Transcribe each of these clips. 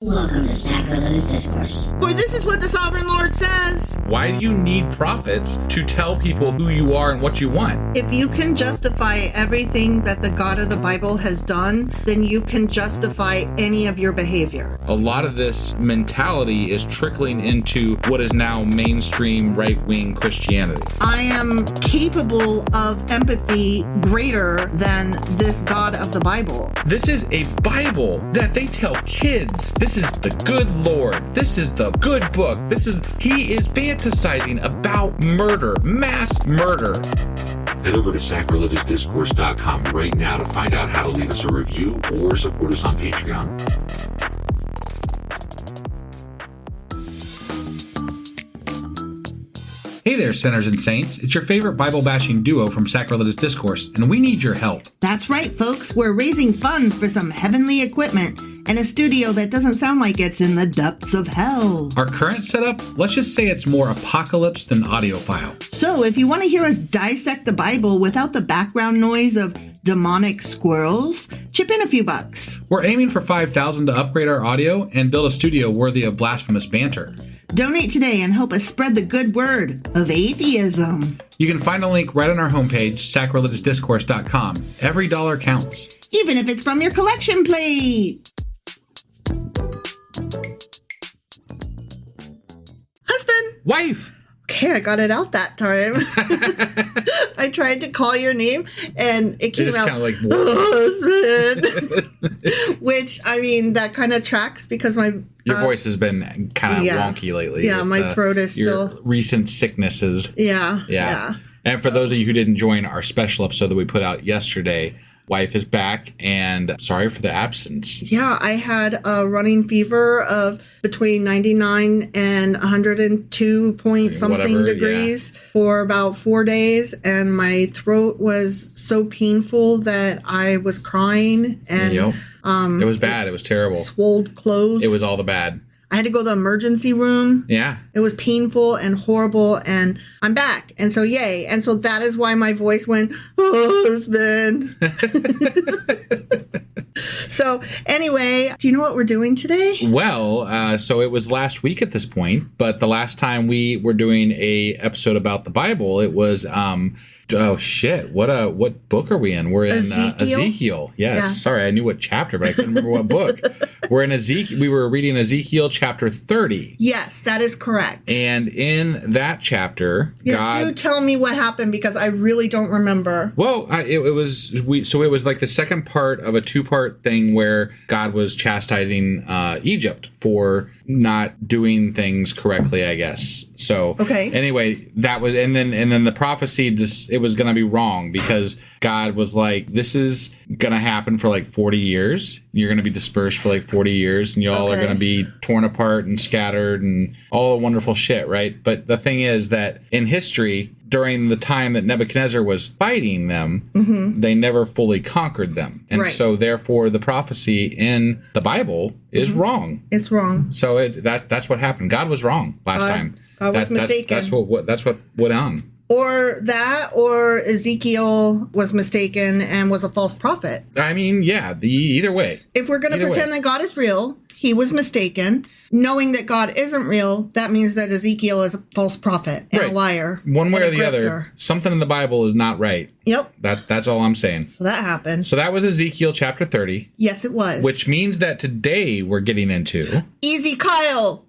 Welcome to Sacrilegious Discourse. For this is what the Sovereign Lord says. Why do you need prophets to tell people who you are and what you want? If you can justify everything that the God of the Bible has done, then you can justify any of your behavior. A lot of this mentality is trickling into what is now mainstream right-wing Christianity. I am capable of empathy greater than this God of the Bible. This is a Bible that they tell kids. This is the good Lord. This is the good book. He is fantasizing about murder, mass murder. Head over to sacrilegiousdiscourse.com right now to find out how to leave us a review or support us on Patreon. Hey there, sinners and saints. It's your favorite Bible-bashing duo from Sacrilegious Discourse, and we need your help. That's right, folks. We're raising funds for some heavenly equipment and a studio that doesn't sound like it's in the depths of hell. Our current setup, let's just say it's more apocalypse than audiophile. So if you want to hear us dissect the Bible without the background noise of demonic squirrels, chip in a few bucks. We're aiming for $5,000 to upgrade our audio and build a studio worthy of blasphemous banter. Donate today and help us spread the good word of atheism. You can find a link right on our homepage, sacrilegiousdiscourse.com. Every dollar counts. Even if it's from your collection plate. Husband. Wife. Okay, I got it out that time. I tried to call your name and it came out kind of like husband. Which, I mean, that kind of tracks because my your voice has been kind of wonky lately. Yeah, my throat is your still recent sicknesses. Yeah. And for those of you who didn't join our special episode that we put out yesterday, wife is back, and sorry for the absence. Yeah, I had a running fever of between 99 and 102 point something degrees for about 4 days, and my throat was so painful that I was crying, and it was bad. It was terrible. Swelled closed. It was all the bad. I had to go to the emergency room. Yeah. It was painful and horrible, and I'm back. And so, yay. And so that is why my voice went, husband. So, anyway, do you know what we're doing today? Well, so it was last week at this point, but the last time we were doing a episode about the Bible, it was, oh shit, what book are we in? We're in Ezekiel. Yes. Yeah. Sorry, I knew what chapter, but I couldn't remember what book. We're in Ezekiel. We were reading Ezekiel chapter 30. Yes, that is correct. And in that chapter, God, do tell me what happened because I really don't remember. Well, it was like the second part of a two-part thing where God was chastising Egypt for not doing things correctly, I guess. So anyway, that was, and then the prophecy it was going to be wrong because God was like, this is going to happen for like 40 years. You're going to be dispersed for like 40 years and y'all are going to be torn apart and scattered and all the wonderful shit, right? But the thing is that in history, during the time that Nebuchadnezzar was fighting them, they never fully conquered them. And so therefore the prophecy in the Bible is wrong. It's wrong. So that's what happened. God was wrong last time. God was mistaken. That's what went on. Or Ezekiel was mistaken and was a false prophet. I mean, yeah, either way. If we're going to pretend that God is real, he was mistaken. Knowing that God isn't real, that means that Ezekiel is a false prophet and a liar. One way or the other, something in the Bible is not right. Yep. That's all I'm saying. So that happened. So that was Ezekiel chapter 30. Yes, it was. Which means that today we're getting into Ezekiel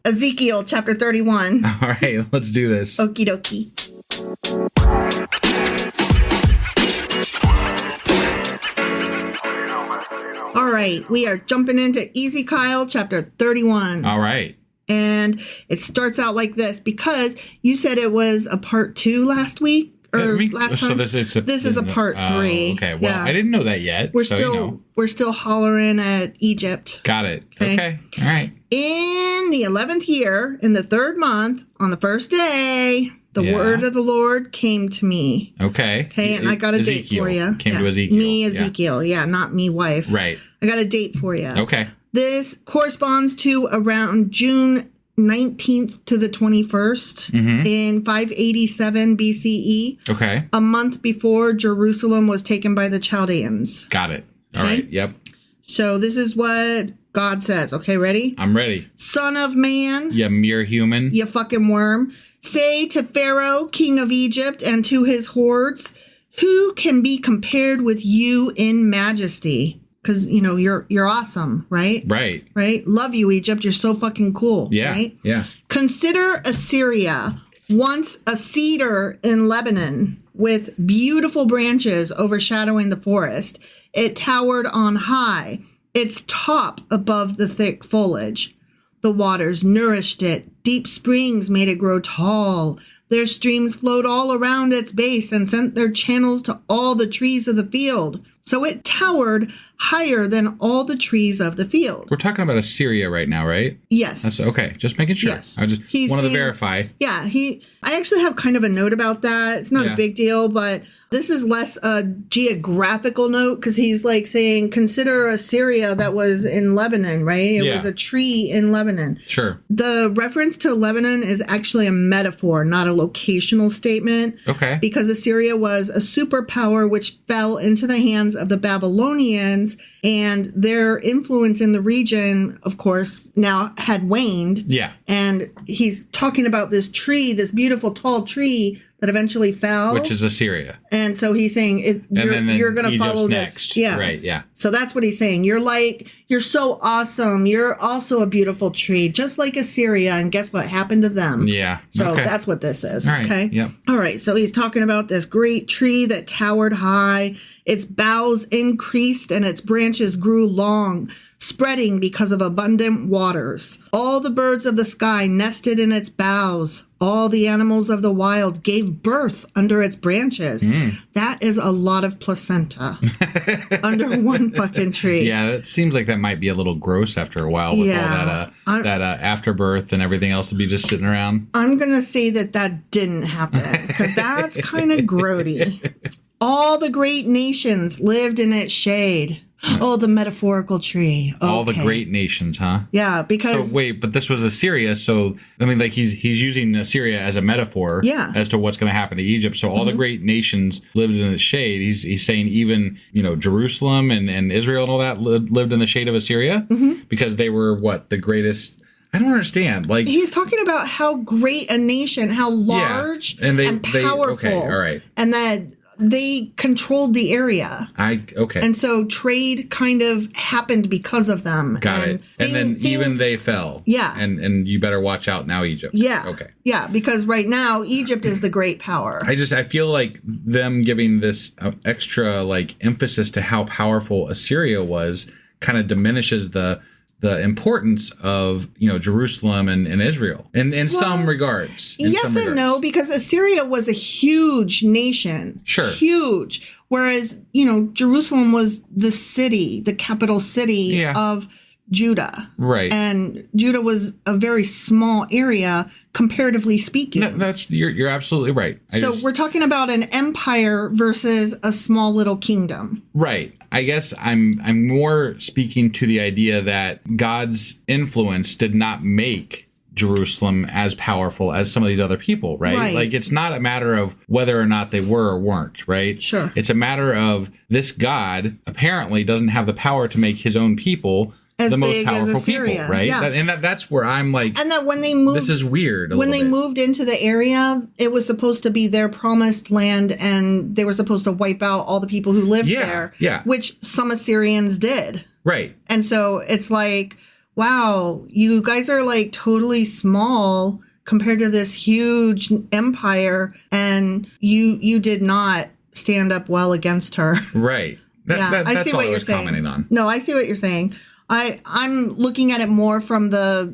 chapter 31. All right, let's do this. Okie dokie. All right, we are jumping into Ezekiel chapter 31. All right. And it starts out like this because you said it was a part 2 last week or last time. So this is a part 3. Okay, well, I didn't know that yet. We're still hollering at Egypt. Got it. Okay. All right. In the 11th year, in the 3rd month, on the first day, the word of the Lord came to me. Okay, and I got a date for you. Came to Ezekiel. Me, Ezekiel. Yeah, not me, wife. Right. I got a date for you. Okay. This corresponds to around June 19th to the 21st in 587 BCE. Okay. A month before Jerusalem was taken by the Chaldeans. Got it. All right. Yep. So this is what God says. Okay, ready? I'm ready. Son of man. You mere human. You fucking worm. Say to Pharaoh, king of Egypt, and to his hordes, who can be compared with you in majesty? Because, you're awesome, right? Right. Right? Love you, Egypt. You're so fucking cool. Yeah. Right? Yeah. Consider Assyria, once a cedar in Lebanon with beautiful branches overshadowing the forest. It towered on high, its top above the thick foliage. The waters nourished it. Deep springs made it grow tall. Their streams flowed all around its base and sent their channels to all the trees of the field. So it towered higher than all the trees of the field. We're talking about Assyria right now, right? Yes. That's okay. Just making sure. Yes. I just wanted to verify. Yeah. I actually have kind of a note about that. It's not a big deal, but this is less a geographical note because he's like saying, consider Assyria that was in Lebanon, right? It was a tree in Lebanon. Sure. The reference to Lebanon is actually a metaphor, not a locational statement. Okay. Because Assyria was a superpower which fell into the hands of the Babylonians, and their influence in the region, of course, now had waned. Yeah. And he's talking about this tree, this beautiful tall tree that eventually fell. Which is Assyria. And so he's saying you're going to follow next. this. Yeah. Right, yeah. So that's what he's saying. You're so awesome. You're also a beautiful tree, just like Assyria. And guess what happened to them? Yeah. So that's what this is. All right. Okay. Yep. All right. So he's talking about this great tree that towered high. Its boughs increased and its branches grew long, spreading because of abundant waters. All the birds of the sky nested in its boughs. All the animals of the wild gave birth under its branches. That is a lot of placenta under one fucking tree. Yeah, it seems like that might be a little gross after a while with all that afterbirth and everything else to be just sitting around. I'm going to say that didn't happen because that's kind of grody. All the great nations lived in its shade. Oh, the metaphorical tree. Okay. All the great nations, huh? Yeah, because... So wait, but this was Assyria, so, I mean, like, he's using Assyria as a metaphor as to what's going to happen to Egypt. So all the great nations lived in the shade. He's saying even, Jerusalem and Israel and all that lived in the shade of Assyria because they were, the greatest... I don't understand. Like, he's talking about how great a nation, how large and powerful. Okay, all right. And that... they controlled the area. And so trade kind of happened because of them. Got it. And then even they fell. Yeah. And you better watch out now, Egypt. Yeah. Okay. Yeah, because right now Egypt is the great power. I feel like them giving this extra emphasis to how powerful Assyria was kind of diminishes the importance of, Jerusalem and Israel in some regards. Yes and no, because Assyria was a huge nation. Sure. Huge. Whereas, Jerusalem was the city, the capital city of Judah. Right. And Judah was a very small area, comparatively speaking. No, you're absolutely right. We're talking about an empire versus a small little kingdom. Right. I guess I'm more speaking to the idea that God's influence did not make Jerusalem as powerful as some of these other people, right? Like, it's not a matter of whether or not they were or weren't, right? Sure. It's a matter of this God apparently doesn't have the power to make his own people the most powerful people, right? Yeah. That's where I'm like, and that when they moved, this is weird. When they moved into the area, it was supposed to be their promised land, and they were supposed to wipe out all the people who lived there. Yeah. Which some Assyrians did. Right. And so it's like, wow, you guys are totally small compared to this huge empire, and you did not stand up well against her. Right. That's I see all what I you're was saying. commenting on. No, I see what you're saying. I'm looking at it more from the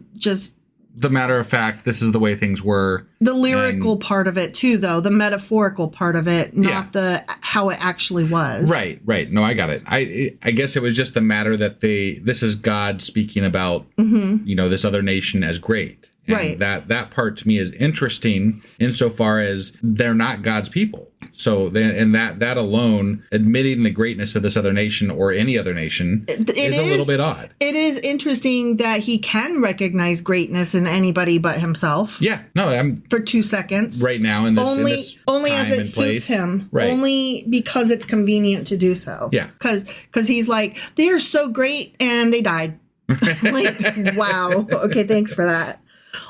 matter of fact, this is the way things were. The lyrical part of it too, though, the metaphorical part of it, not the how it actually was. Right. No, I got it. I guess it was just the matter that this is God speaking about, this other nation as great. And that part to me is interesting insofar as they're not God's people. So that alone, admitting the greatness of this other nation or any other nation is a little bit odd. It is interesting that he can recognize greatness in anybody but himself. Yeah, no, I'm for 2 seconds right now in this only time as it and place. suits him, right. Only because it's convenient to do so. Yeah, because he's like, they're so great and they died. Like, wow. Okay, thanks for that.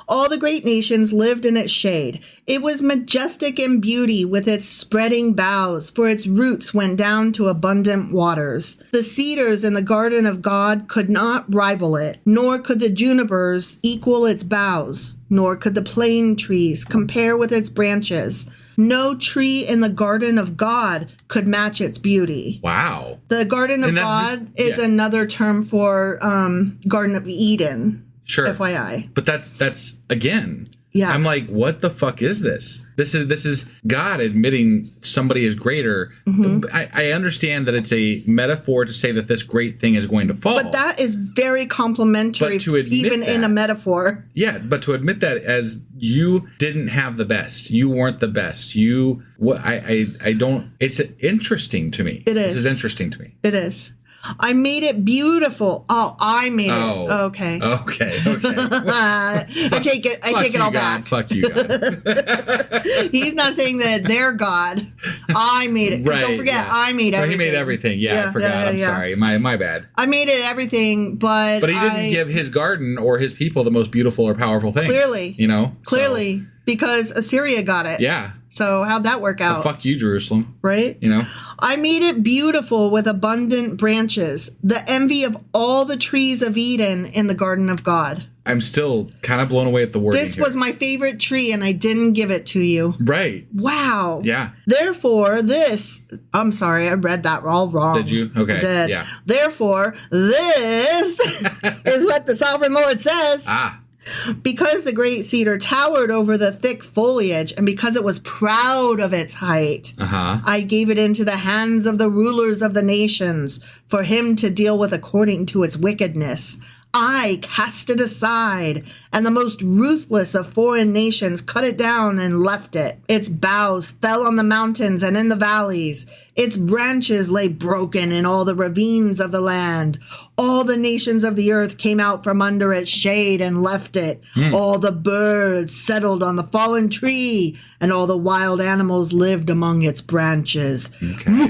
All the great nations lived in its shade. It was majestic in beauty with its spreading boughs, for its roots went down to abundant waters. The cedars in the garden of God could not rival it, nor could the junipers equal its boughs, nor could the plane trees compare with its branches. No tree in the garden of God could match its beauty. Wow. The garden of God is another term for Garden of Eden. Sure. FYI. But that's again. Yeah. I'm like, what the fuck is this? This is God admitting somebody is greater. Mm-hmm. I understand that it's a metaphor to say that this great thing is going to fall. But that is very complimentary, even in a metaphor. Yeah, but to admit that as you didn't have the best, you weren't the best. I don't. It's interesting to me. It is. This is interesting to me. It is. I made it beautiful. Oh, I made it. Okay. Okay. I take it all back. Fuck you, God. He's not saying that they're God. I made it. Right. Don't forget, yeah. I made everything. He made everything. Yeah, I forgot. I'm sorry. My bad. I made it everything, but he didn't give his garden or his people the most beautiful or powerful things. Clearly. So. Because Assyria got it. Yeah. So how'd that work out? Well, fuck you, Jerusalem. Right? I made it beautiful with abundant branches, the envy of all the trees of Eden in the garden of God. I'm still kind of blown away at the wording. This was my favorite tree, and I didn't give it to you. Right. Wow. Yeah. Therefore, I'm sorry, I read that all wrong. Did you? Okay. I did. Yeah. Therefore, this is what the sovereign Lord says. Because the great cedar towered over the thick foliage, and because it was proud of its height, I gave it into the hands of the rulers of the nations, for him to deal with according to its wickedness. I cast it aside, and the most ruthless of foreign nations cut it down and left it. Its boughs fell on the mountains and in the valleys. Its branches lay broken in all the ravines of the land. All the nations of the earth came out from under its shade and left it. All the birds settled on the fallen tree, and all the wild animals lived among its branches. Okay.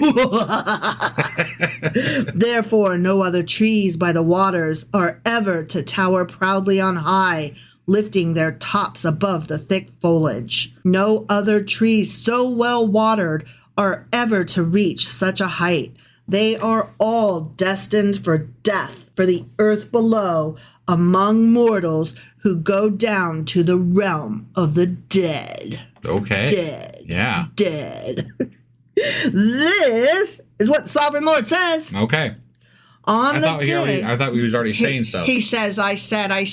Therefore, no other trees by the waters are ever to tower proudly on high, lifting their tops above the thick foliage. No other trees so well watered are ever to reach such a height. They are all destined for death, for the earth below, among mortals who go down to the realm of the dead. Okay. Dead. Yeah. Dead. This is what the sovereign Lord says. Okay. I thought he was already saying stuff. He says, I said. He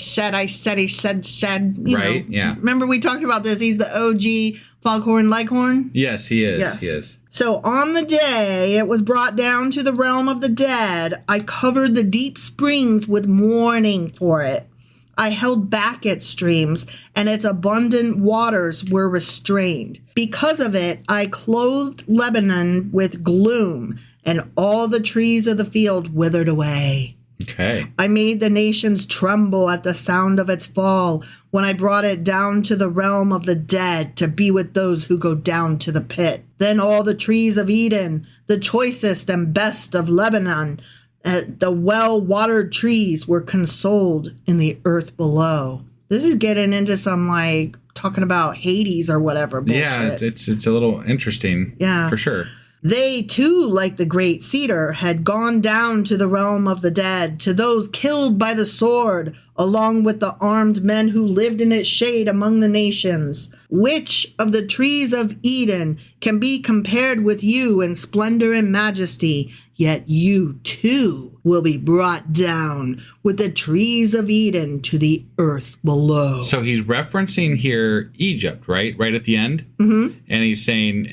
said. Right, yeah. Remember we talked about this. He's the OG Foghorn Leghorn? Yes, he is. Yes. He is. So on the day it was brought down to the realm of the dead, I covered the deep springs with mourning for it. I held back its streams, and its abundant waters were restrained. Because of it, I clothed Lebanon with gloom, and all the trees of the field withered away. Okay. I made the nations tremble at the sound of its fall when I brought it down to the realm of the dead to be with those who go down to the pit. Then all the trees of Eden, the choicest and best of Lebanon, the well-watered trees were consoled in the earth below. This is getting into some, talking about Hades or whatever bullshit. Yeah, it's a little interesting. Yeah. For sure. They, too, like the great cedar, had gone down to the realm of the dead, to those killed by the sword, along with the armed men who lived in its shade among the nations. Which of the trees of Eden can be compared with you in splendor and majesty? Yet you, too, will be brought down with the trees of Eden to the earth below. So he's referencing here Egypt, right? Right at the end. Mm-hmm. And he's saying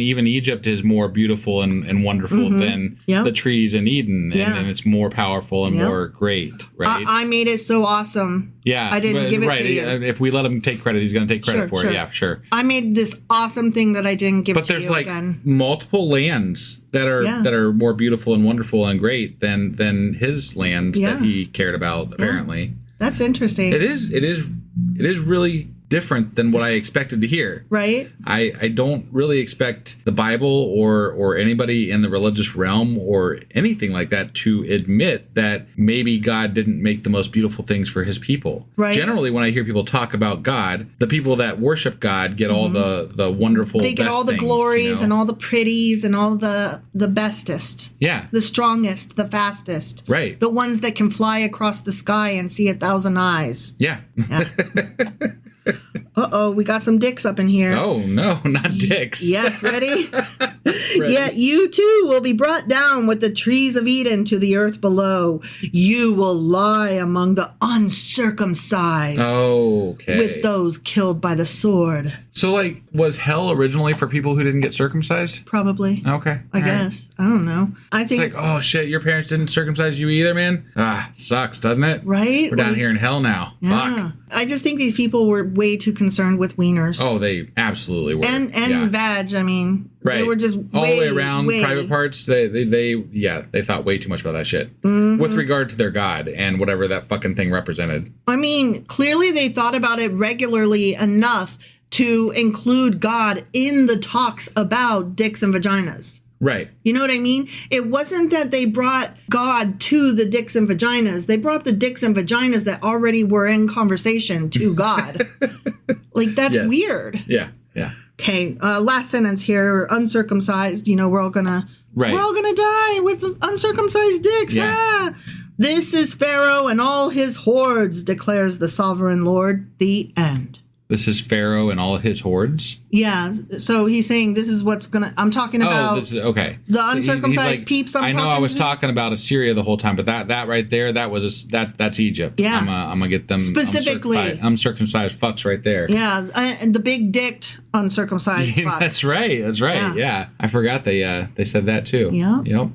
even Egypt is more beautiful and wonderful than the trees in Eden, and it's more powerful and more great, right? I made it so awesome. Yeah, I didn't give it to you. If we let him take credit, he's going to take credit for it. Yeah, sure. I made this awesome thing that I didn't give to you. But there's like multiple lands that are more beautiful and wonderful and great than his lands that he cared about. Apparently, that's interesting. It is really different than what I expected to hear. Right. I don't really expect the Bible or anybody in the religious realm or anything like that to admit that maybe God didn't make the most beautiful things for his people. Right. Generally, when I hear people talk about God, the people that worship God get all the wonderful They get best all the things, glories and all the pretties and all the bestest. Yeah. The strongest, the fastest. Right. The ones that can fly across the sky and see 1,000 eyes. Yeah. Uh-oh, we got some dicks up in here. Oh, no, not dicks. Yes, ready? Yet you too will be brought down with the trees of Eden to the earth below. You will lie among the uncircumcised. Okay. With those killed by the sword. So, like, was hell originally for people who didn't get circumcised? Probably. Okay. I guess. Right. I don't know. I think it's like, oh shit, your parents didn't circumcise you either, man? Sucks, doesn't it? Right? We're down here in hell now. Yeah. Fuck. I just think these people were way too concerned with wieners. Oh, they absolutely were. And vag, I mean. Right. They were just all the way around private parts. They thought way too much about that shit with regard to their God and whatever that fucking thing represented. I mean, clearly they thought about it regularly enough to include God in the talks about dicks and vaginas. Right. You know what I mean? It wasn't that they brought God to the dicks and vaginas. They brought the dicks and vaginas that already were in conversation to God. Like, that's weird. Yeah. Yeah. Okay, last sentence here. Uncircumcised, we're all gonna die with uncircumcised dicks. Yeah. This is Pharaoh and all his hordes, declares the sovereign Lord. The end. This is Pharaoh and all his hordes? Yeah, so he's saying this is what's gonna... I'm talking about... Oh, this is... Okay. The uncircumcised peeps I know I was talking about Assyria the whole time, but that right there, that's Egypt. Yeah. I'm gonna get them... Specifically. Uncircumcised fucks right there. Yeah, and the big-dicked uncircumcised fucks. That's right. Yeah. I forgot they said that too. Yeah. Yep.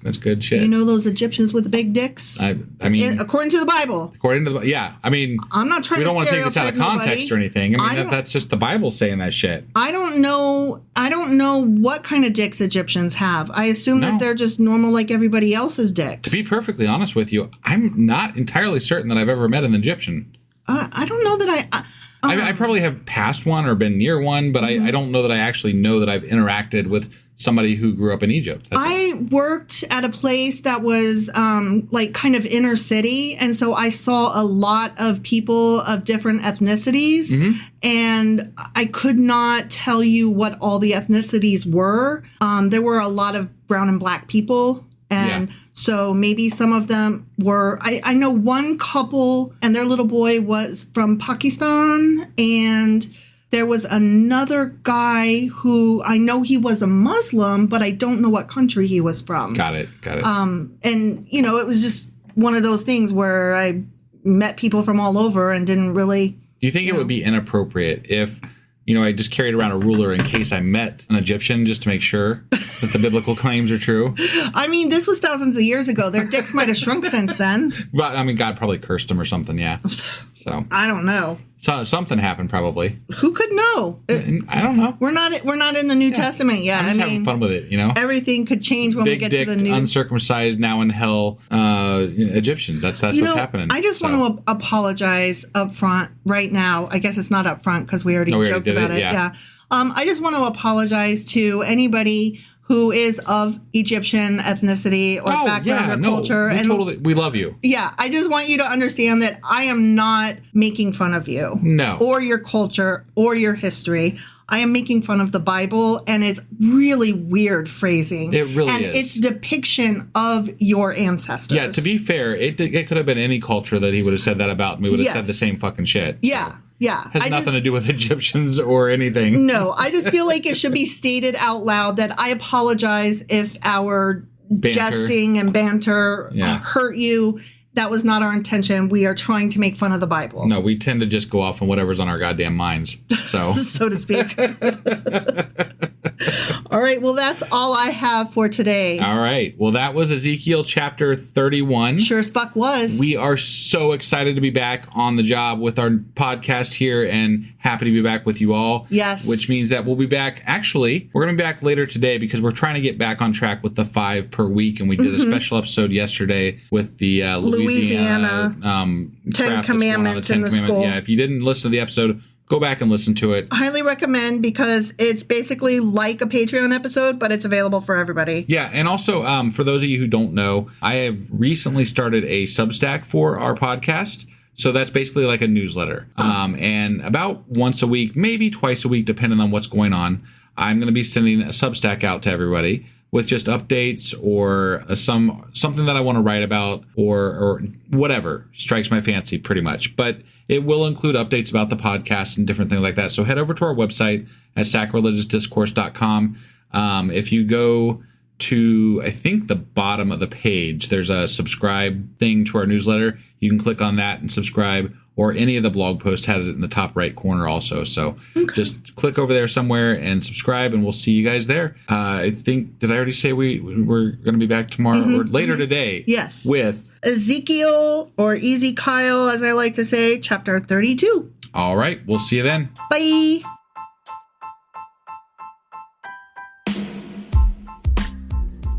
That's good shit. You know those Egyptians with the big dicks? I mean... According to the Bible. I mean... I'm not trying to stereotype We don't want to take this out of context nobody. or anything. I mean, that's just the Bible saying that shit. I don't know what kind of dicks Egyptians have. I assume that they're just normal like everybody else's dicks. To be perfectly honest with you, I'm not entirely certain that I've ever met an Egyptian. I don't know that I probably have passed one or been near one, but I don't know that I actually know that I've interacted with somebody who grew up in Egypt. I worked at a place that was like kind of inner city. And so I saw a lot of people of different ethnicities. Mm-hmm. And I could not tell you what all the ethnicities were. There were a lot of brown and black people. And so maybe some of them were, I know one couple and their little boy was from Pakistan, and there was another guy who I know he was a Muslim, but I don't know what country he was from. Got it. And, it was just one of those things where I met people from all over and didn't really... Do you think it would be inappropriate if... I just carried around a ruler in case I met an Egyptian just to make sure that the biblical claims are true. I mean, this was thousands of years ago. Their dicks might have shrunk since then. But, I mean, God probably cursed them or something, yeah. So I don't know. So something happened probably. Who could know? I don't know. We're not in the New Testament yet. I'm just having fun with it, Everything could change when we get to the new... uncircumcised, now in hell Egyptians. That's what's happening. I just want to apologize up front right now. I guess it's not up front because we already joked about it. Yeah. I just want to apologize to anybody who is of Egyptian ethnicity or background or culture. We love you. Yeah, I just want you to understand that I am not making fun of you. No. Or your culture or your history. I am making fun of the Bible, and it's really weird phrasing. It really is. And it's depiction of your ancestors. Yeah, to be fair, it could have been any culture that he would have said that about, and we would have said the same fucking shit. Yeah. So. Yeah. Has nothing to do with Egyptians or anything. No, I just feel like it should be stated out loud that I apologize if our jesting and banter hurt you. That was not our intention. We are trying to make fun of the Bible. No, we tend to just go off on whatever's on our goddamn minds. So, so to speak. All right. Well, that's all I have for today. All right. Well, that was Ezekiel chapter 31. Sure as fuck was. We are so excited to be back on the job with our podcast here and happy to be back with you all. Yes. Which means that we'll be back. Actually, we're going to be back later today because we're trying to get back on track with the 5 per week. And we did a special episode yesterday with the Louisiana Ten Commandments in the school. Yeah, if you didn't listen to the episode, go back and listen to it. Highly recommend because it's basically like a Patreon episode, but it's available for everybody. Yeah, and also for those of you who don't know, I have recently started a Substack for our podcast. So that's basically like a newsletter. And about once a week, maybe twice a week, depending on what's going on, I'm going to be sending a Substack out to everybody with just updates or something that I want to write about or whatever strikes my fancy pretty much. But it will include updates about the podcast and different things like that. So head over to our website at sacrilegiousdiscourse.com. If you go to, I think, the bottom of the page, there's a subscribe thing to our newsletter. You can click on that and subscribe, or any of the blog posts has it in the top right corner also. So just click over there somewhere and subscribe, and we'll see you guys there. I think, did I already say we're going to be back tomorrow or later today? Yes. With Ezekiel, or Ezekiel, as I like to say, chapter 32. All right. We'll see you then. Bye.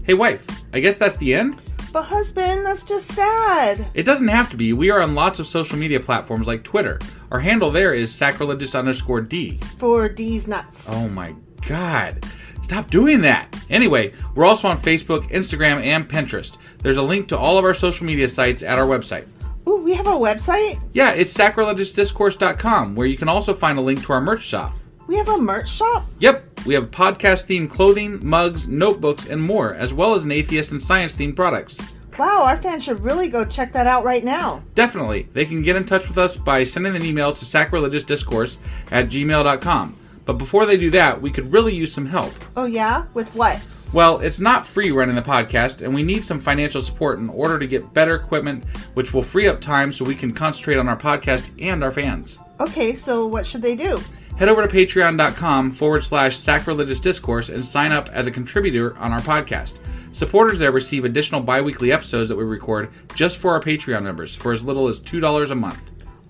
Hey, wife, I guess that's the end? But husband, that's just sad. It doesn't have to be. We are on lots of social media platforms like Twitter. Our handle there is sacrilegious_D. For D's nuts. Oh my God. Stop doing that. Anyway, we're also on Facebook, Instagram, and Pinterest. There's a link to all of our social media sites at our website. Ooh, we have a website? Yeah, it's sacrilegiousdiscourse.com, where you can also find a link to our merch shop. We have a merch shop? Yep, we have podcast-themed clothing, mugs, notebooks, and more, as well as an atheist and science-themed products. Wow, our fans should really go check that out right now. Definitely. They can get in touch with us by sending an email to sacrilegiousdiscourse@gmail.com. But before they do that, we could really use some help. Oh yeah? With what? Well, it's not free running the podcast, and we need some financial support in order to get better equipment, which will free up time so we can concentrate on our podcast and our fans. Okay, so what should they do? Head over to patreon.com/sacrilegious discourse and sign up as a contributor on our podcast. Supporters there receive additional bi-weekly episodes that we record just for our Patreon members for as little as $2 a month.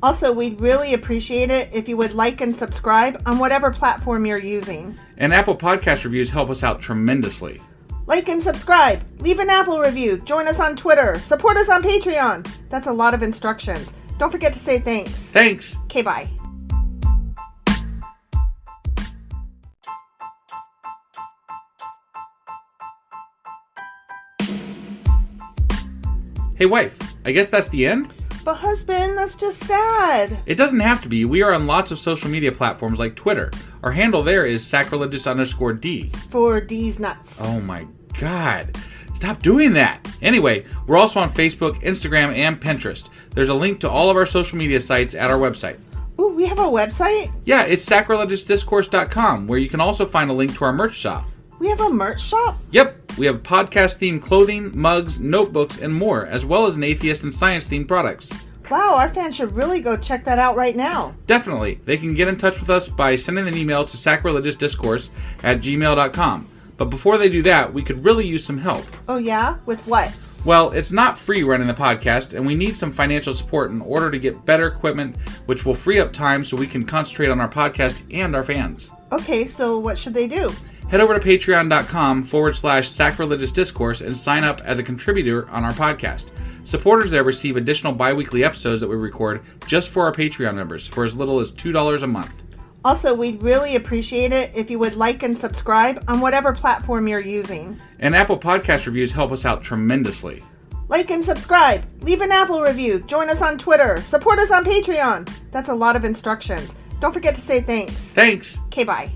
Also, we'd really appreciate it if you would like and subscribe on whatever platform you're using. And Apple Podcast reviews help us out tremendously. Like and subscribe. Leave an Apple review. Join us on Twitter. Support us on Patreon. That's a lot of instructions. Don't forget to say thanks. Thanks. Okay, bye. Hey, wife, I guess that's the end? But husband, that's just sad. It doesn't have to be. We are on lots of social media platforms like Twitter. Our handle there is sacrilegious_D. For D's nuts. Oh my God. Stop doing that. Anyway, we're also on Facebook, Instagram, and Pinterest. There's a link to all of our social media sites at our website. Ooh, we have a website? Yeah, it's sacrilegiousdiscourse.com, where you can also find a link to our merch shop. We have a merch shop? Yep, we have podcast-themed clothing, mugs, notebooks, and more, as well as an atheist and science-themed products. Wow, our fans should really go check that out right now. Definitely. They can get in touch with us by sending an email to sacrilegiousdiscourse@gmail.com. But before they do that, we could really use some help. Oh yeah? With what? Well, it's not free running the podcast, and we need some financial support in order to get better equipment, which will free up time so we can concentrate on our podcast and our fans. Okay, so what should they do? Head over to patreon.com/sacrilegious discourse and sign up as a contributor on our podcast. Supporters there receive additional bi-weekly episodes that we record just for our Patreon members for as little as $2 a month. Also, we'd really appreciate it if you would like and subscribe on whatever platform you're using. And Apple Podcast reviews help us out tremendously. Like and subscribe. Leave an Apple review. Join us on Twitter. Support us on Patreon. That's a lot of instructions. Don't forget to say thanks. Thanks. Okay, bye.